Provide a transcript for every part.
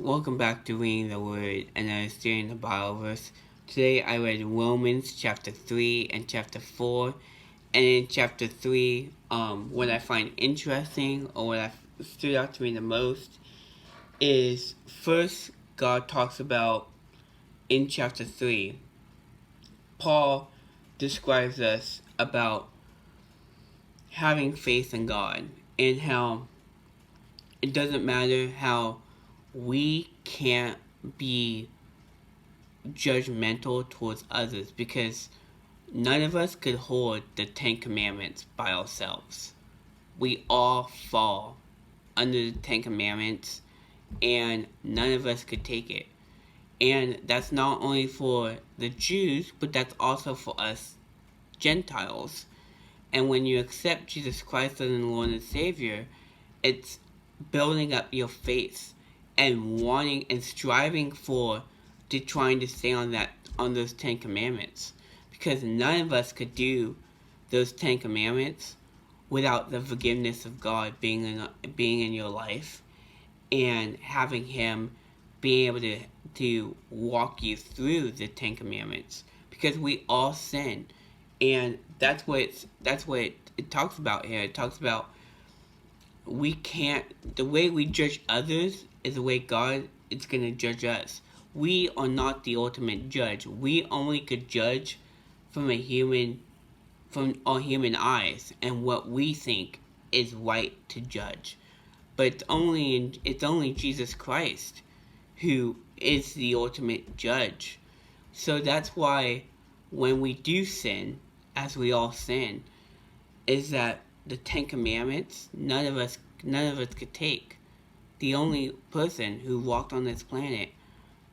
Welcome back to Reading the Word and Understanding the Bible verse. Today I read Romans chapter 3 and chapter 4. And in chapter 3, what I find interesting or what stood out to me the most is first God talks about in chapter 3. Paul describes us about having faith in God and how it doesn't matter how we can't be judgmental towards others because none of us could hold the 10 Commandments by ourselves. We all fall under the 10 Commandments and none of us could take it. And that's not only for the Jews, but that's also for us Gentiles. And when you accept Jesus Christ as the Lord and Savior, it's building up your faith and wanting and striving to trying to stay on those 10 Commandments. Because none of us could do those 10 Commandments without the forgiveness of God being in your life and having Him being able to walk you through the 10 Commandments. Because we all sin. And that's what it talks about here. It talks about the way we judge others is the way God is going to judge us. We are not the ultimate judge. We only could judge from our human eyes and what we think is right to judge. But it's only Jesus Christ who is the ultimate judge. So that's why when we do sin, as we all sin, is that the 10 Commandments, none of us could take. The only person who walked on this planet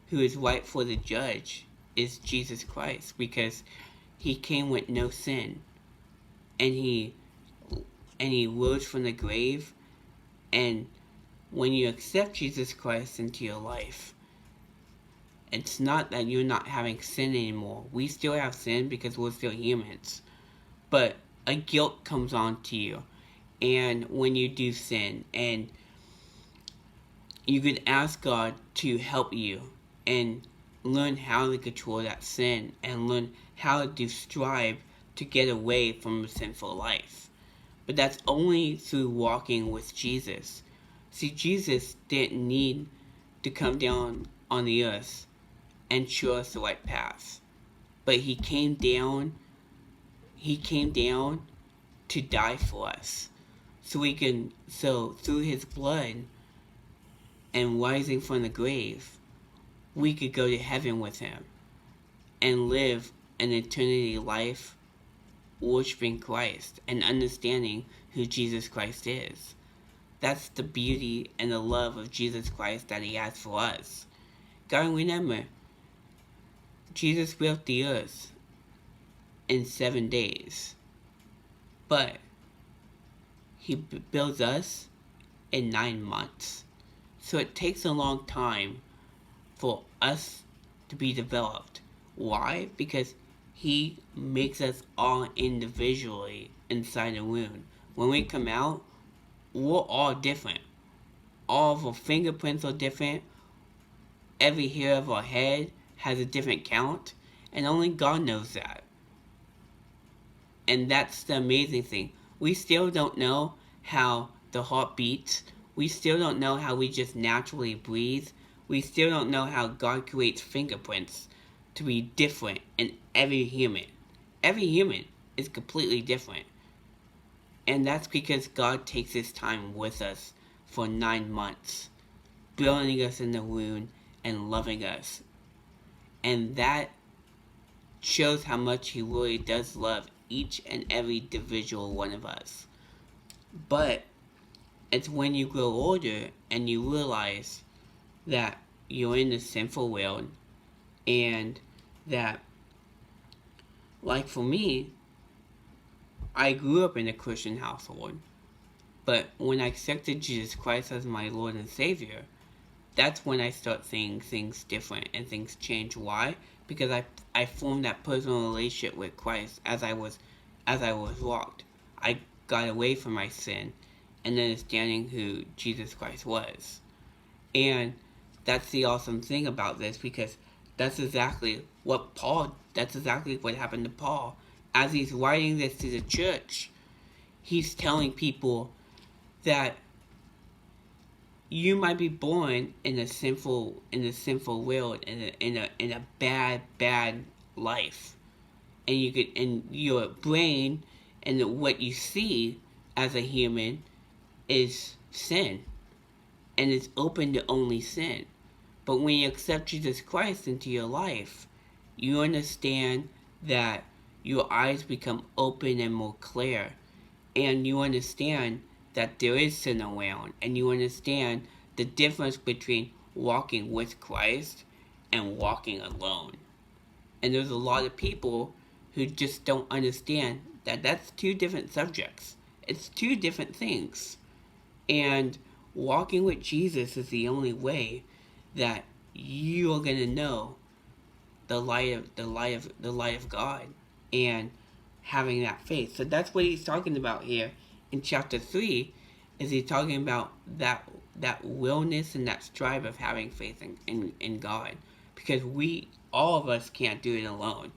who is right for the judge is Jesus Christ, because He came with no sin, and he rose from the grave. And when you accept Jesus Christ into your life, it's not that you're not having sin anymore. We still have sin because we're still humans, but a guilt comes on to you, and when you do sin, and you could ask God to help you and learn how to control that sin and learn how to strive to get away from a sinful life. But that's only through walking with Jesus. See, Jesus didn't need to come down on the earth and show us the right path, but He came down to die for us, so through His blood and rising from the grave, we could go to heaven with Him and live an eternity life worshiping Christ and understanding who Jesus Christ is. That's the beauty and the love of Jesus Christ that He has for us. Gotta remember, Jesus built the earth in 7 days, but He builds us in 9 months. So it takes a long time for us to be developed. Why? Because He makes us all individually inside the womb. When we come out, we're all different. All of our fingerprints are different. Every hair of our head has a different count, and only God knows that. And that's the amazing thing. We still don't know how the heart beats. We still don't know how we just naturally breathe. We still don't know how God creates fingerprints to be different in every human. Every human is completely different. And that's because God takes His time with us for 9 months, building us in the womb and loving us. And that shows how much He really does love each and every individual one of us. But it's when you grow older and you realize that you're in the sinful world, and that, like for me, I grew up in a Christian household, but when I accepted Jesus Christ as my Lord and Savior, that's when I start seeing things different and things change. Why? Because I formed that personal relationship with Christ as I was walked. I got away from my sin and understanding who Jesus Christ was. And that's the awesome thing about this, because that's exactly that's exactly what happened to Paul. As he's writing this to the church, he's telling people that you might be born in a sinful world, in a bad life, and your brain and what you see as a human is sin, and it's open to only sin. But when you accept Jesus Christ into your life, you understand that your eyes become open and more clear, and you understand that there is sin around, and you understand the difference between walking with Christ and walking alone. And there's a lot of people who just don't understand that that's two different subjects. It's two different things. And walking with Jesus is the only way that you are going to know the light of God, and having that faith. So that's what he's talking about here in chapter 3. Is he talking about that willness and that strive of having faith in God, because all of us can't do it alone.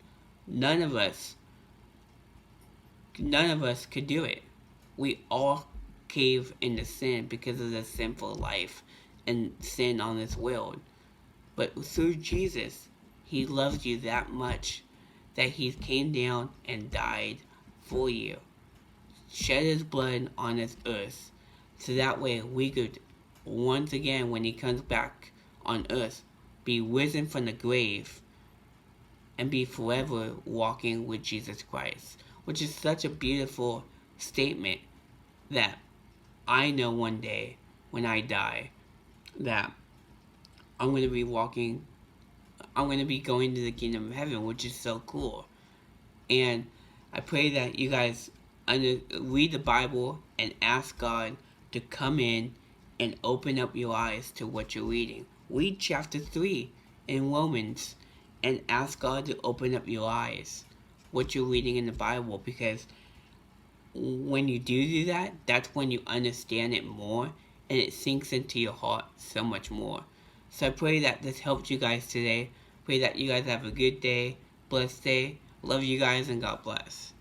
None of us could do it. We all cave into sin because of the sinful life and sin on this world. But through Jesus, he loves you that much that he came down and died for you, shed his blood on this earth, so that way we could, once again, when he comes back on earth, be risen from the grave and be forever walking with Jesus Christ. Which is such a beautiful statement, that I know one day when I die that I'm going to be going to the kingdom of heaven, which is so cool. And I pray that you guys read the Bible and ask God to come in and open up your eyes to what you're reading. Read chapter 3 in Romans and ask God to open up your eyes what you're reading in the Bible, because when you do that, that's when you understand it more, and it sinks into your heart so much more. So I pray that this helped you guys today. Pray that you guys have a good day, blessed day. Love you guys, and God bless.